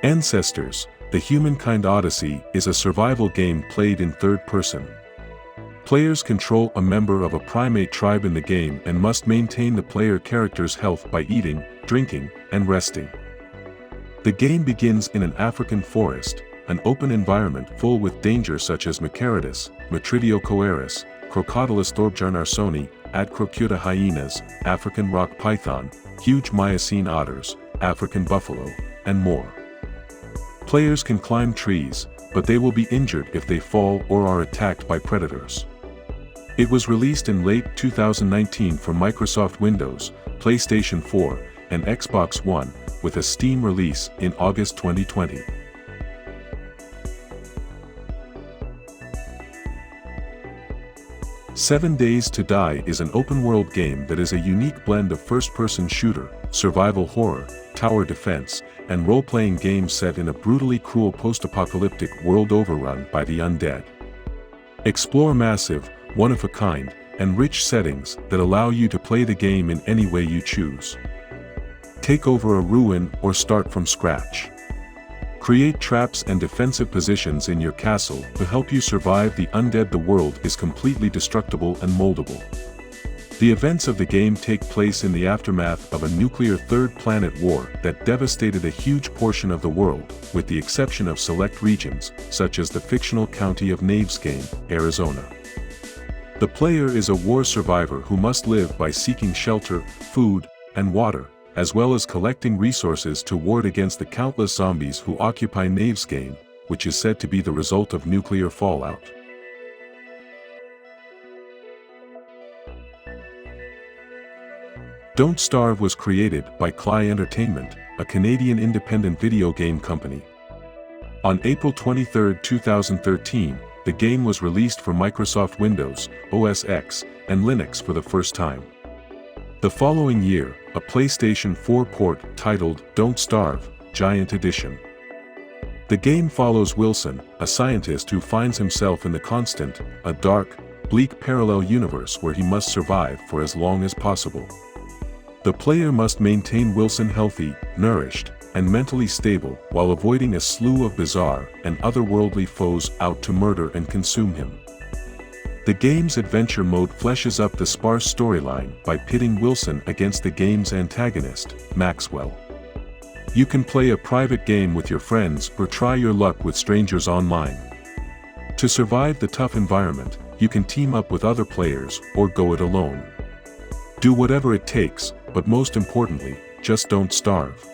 Ancestors, the Humankind Odyssey is a survival game played in third person. Players control a member of a primate tribe in the game and must maintain the player character's health by eating, drinking, and resting. The game begins in an African forest, an open environment full with danger such as Macaridus, Matridio coeris, Crocodilus thorbjarnarsoni, Adcrocuta hyenas, African rock python, huge Miocene otters, African buffalo, and more. Players can climb trees, but they will be injured if they fall or are attacked by predators. It was released in late 2019 for Microsoft Windows, PlayStation 4, and Xbox One, with a Steam release in August 2020. Seven Days to Die is an open-world game that is a unique blend of first-person shooter, survival horror, tower defense, and role-playing game set in a brutally cruel post-apocalyptic world overrun by the undead. Explore massive, one-of-a-kind, and rich settings that allow you to play the game in any way you choose. Take over a ruin or start from scratch. Create traps and defensive positions in your castle to help you survive the undead. The world is completely destructible and moldable. The events of the game take place in the aftermath of a nuclear third planet war that devastated a huge portion of the world, with the exception of select regions, such as the fictional county of Navesgame, Arizona. The player is a war survivor who must live by seeking shelter, food, and water, as well as collecting resources to ward against the countless zombies who occupy Navesgame, which is said to be the result of nuclear fallout. Don't Starve was created by Cly Entertainment, a Canadian independent video game company. On April 23, 2013, the game was released for Microsoft Windows, OS X, and Linux for the first time. The following year, a PlayStation 4 port titled Don't Starve, Giant Edition. The game follows Wilson, a scientist who finds himself in the Constant, a dark, bleak parallel universe where he must survive for as long as possible. The player must maintain Wilson healthy, nourished, and mentally stable while avoiding a slew of bizarre and otherworldly foes out to murder and consume him. The game's adventure mode fleshes up the sparse storyline by pitting Wilson against the game's antagonist, Maxwell. You can play a private game with your friends or try your luck with strangers online. To survive the tough environment, you can team up with other players or go it alone. Do whatever it takes, but most importantly, just don't starve.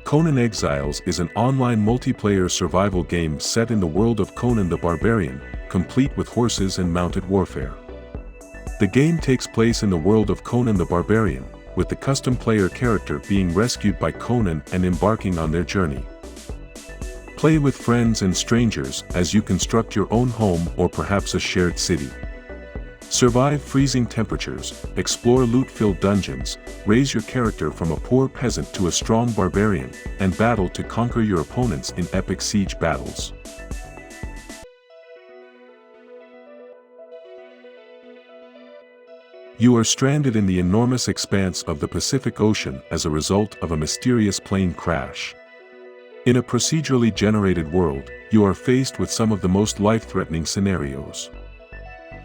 Conan Exiles is an online multiplayer survival game set in the world of Conan the Barbarian, complete with horses and mounted warfare. The game takes place in the world of Conan the Barbarian, with the custom player character being rescued by Conan and embarking on their journey. Play with friends and strangers as you construct your own home or perhaps a shared city. Survive freezing temperatures, explore loot-filled dungeons, raise your character from a poor peasant to a strong barbarian, and battle to conquer your opponents in epic siege battles. You are stranded in the enormous expanse of the Pacific Ocean as a result of a mysterious plane crash. In a procedurally generated world, you are faced with some of the most life-threatening scenarios.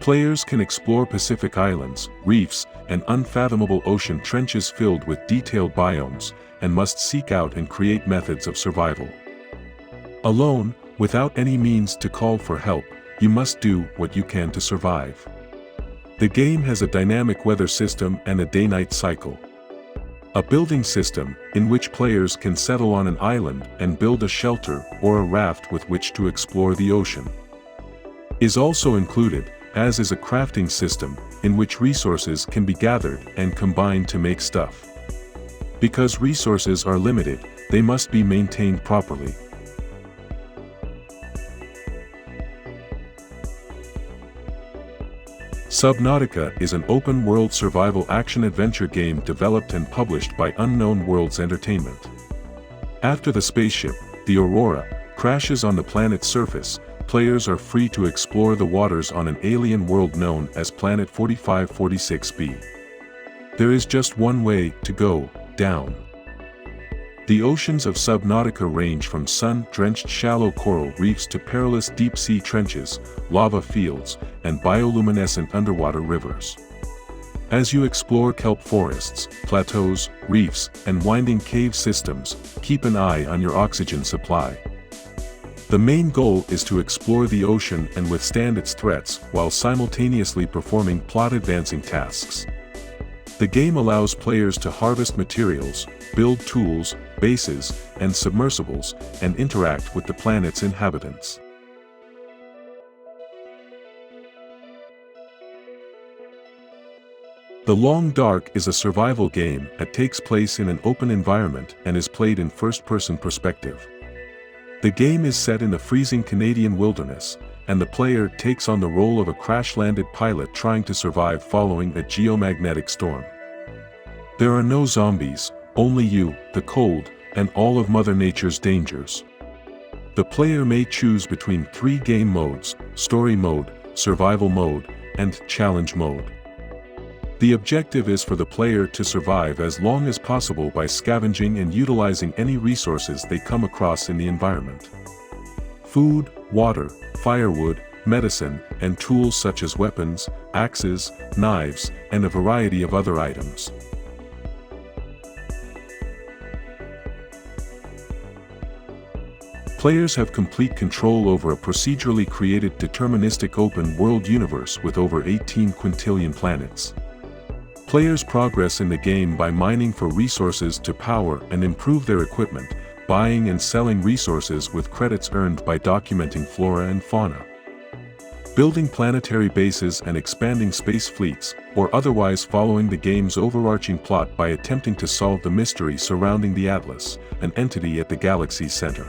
Players can explore Pacific islands, reefs, and unfathomable ocean trenches filled with detailed biomes, and must seek out and create methods of survival. Alone, without any means to call for help, you must do what you can to survive. The game has a dynamic weather system and a day-night cycle. A building system, in which players can settle on an island and build a shelter or a raft with which to explore the ocean, is also included, as is a crafting system, in which resources can be gathered and combined to make stuff. Because resources are limited, they must be maintained properly. Subnautica is an open-world survival action-adventure game developed and published by Unknown Worlds Entertainment. After the spaceship, the Aurora, crashes on the planet's surface, players are free to explore the waters on an alien world known as Planet 4546b. There is just one way to go: down. The oceans of Subnautica range from sun-drenched shallow coral reefs to perilous deep-sea trenches, lava fields, and bioluminescent underwater rivers. As you explore kelp forests, plateaus, reefs, and winding cave systems, keep an eye on your oxygen supply. The main goal is to explore the ocean and withstand its threats while simultaneously performing plot-advancing tasks. The game allows players to harvest materials, build tools, bases, and submersibles, and interact with the planet's inhabitants. The Long Dark is a survival game that takes place in an open environment and is played in first-person perspective. The game is set in the freezing Canadian wilderness, and the player takes on the role of a crash-landed pilot trying to survive following a geomagnetic storm. There are no zombies, only you, the cold, and all of Mother Nature's dangers. The player may choose between 3 game modes: Story Mode, Survival Mode, and Challenge Mode. The objective is for the player to survive as long as possible by scavenging and utilizing any resources they come across in the environment. Food, water, firewood, medicine, and tools such as weapons, axes, knives, and a variety of other items. Players have complete control over a procedurally created deterministic open-world universe with over 18 quintillion planets. Players progress in the game by mining for resources to power and improve their equipment, buying and selling resources with credits earned by documenting flora and fauna, building planetary bases and expanding space fleets, or otherwise following the game's overarching plot by attempting to solve the mystery surrounding the Atlas, an entity at the galaxy's center.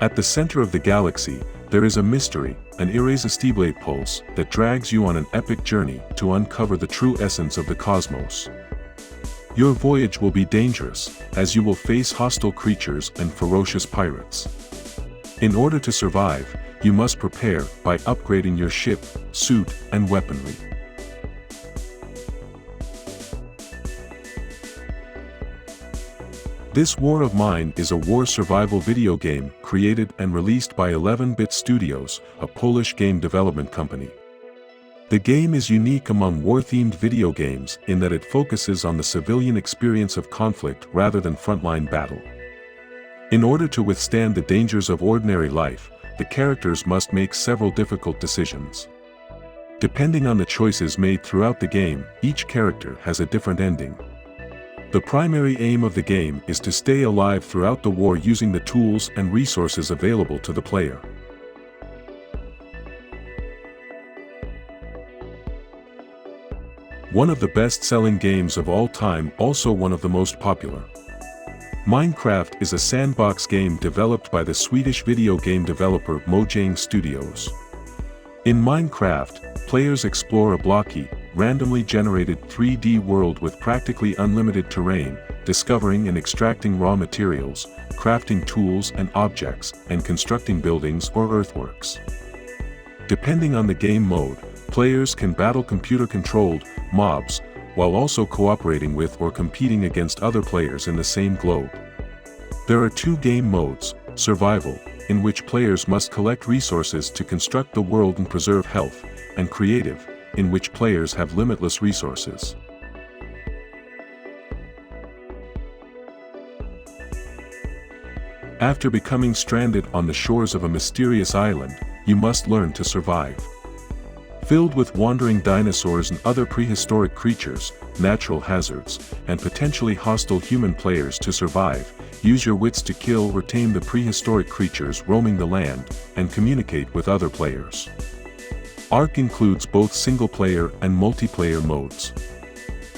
At the center of the galaxy, there is a mystery, an irresistible pulse, that drags you on an epic journey to uncover the true essence of the cosmos. Your voyage will be dangerous, as you will face hostile creatures and ferocious pirates. In order to survive, you must prepare by upgrading your ship, suit, and weaponry. This War of Mine is a war survival video game created and released by 11-Bit Studios, a Polish game development company. The game is unique among war-themed video games in that it focuses on the civilian experience of conflict rather than frontline battle. In order to withstand the dangers of ordinary life, the characters must make several difficult decisions. Depending on the choices made throughout the game, each character has a different ending. The primary aim of the game is to stay alive throughout the war using the tools and resources available to the player. One of the best-selling games of all time, also one of the most popular. Minecraft is a sandbox game developed by the Swedish video game developer Mojang Studios. In Minecraft, players explore a blocky, randomly generated 3D world with practically unlimited terrain, discovering and extracting raw materials, crafting tools and objects, and constructing buildings or earthworks. Depending on the game mode, players can battle computer-controlled mobs, while also cooperating with or competing against other players in the same globe. There are 2 game modes: Survival, in which players must collect resources to construct the world and preserve health, and Creative, in which players have limitless resources. After becoming stranded on the shores of a mysterious island, you must learn to survive. Filled with wandering dinosaurs and other prehistoric creatures, natural hazards, and potentially hostile human players to survive, use your wits to kill or tame the prehistoric creatures roaming the land, and communicate with other players. Arc includes both single-player and multiplayer modes.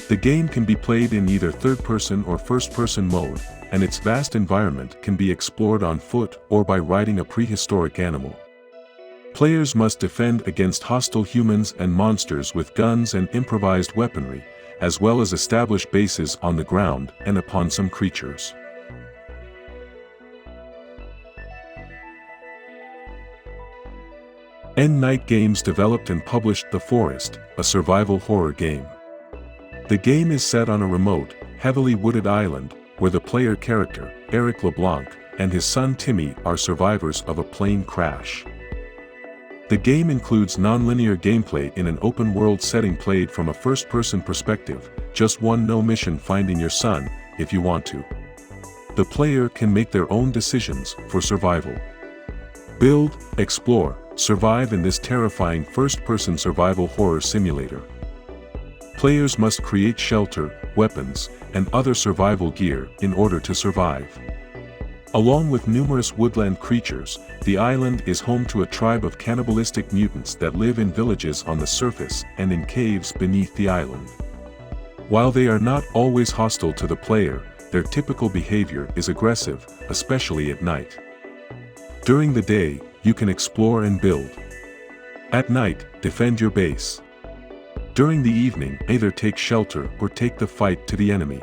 The game can be played in either third-person or first-person mode, and its vast environment can be explored on foot or by riding a prehistoric animal. Players must defend against hostile humans and monsters with guns and improvised weaponry, as well as establish bases on the ground and upon some creatures. Night Games developed and published The Forest, a survival horror game. The game is set on a remote, heavily wooded island, where the player character, Eric LeBlanc, and his son Timmy are survivors of a plane crash. The game includes non-linear gameplay in an open-world setting played from a first-person perspective, just one no-mission finding your son, if you want to. The player can make their own decisions for survival. Build, explore, survive in this terrifying first-person survival horror simulator. Players must create shelter, weapons, and other survival gear in order to survive. Along with numerous woodland creatures, the island is home to a tribe of cannibalistic mutants that live in villages on the surface and in caves beneath the island. While they are not always hostile to the player, their typical behavior is aggressive, especially at night. During the day, you can explore and build. At night, defend your base. During the evening, either take shelter or take the fight to the enemy.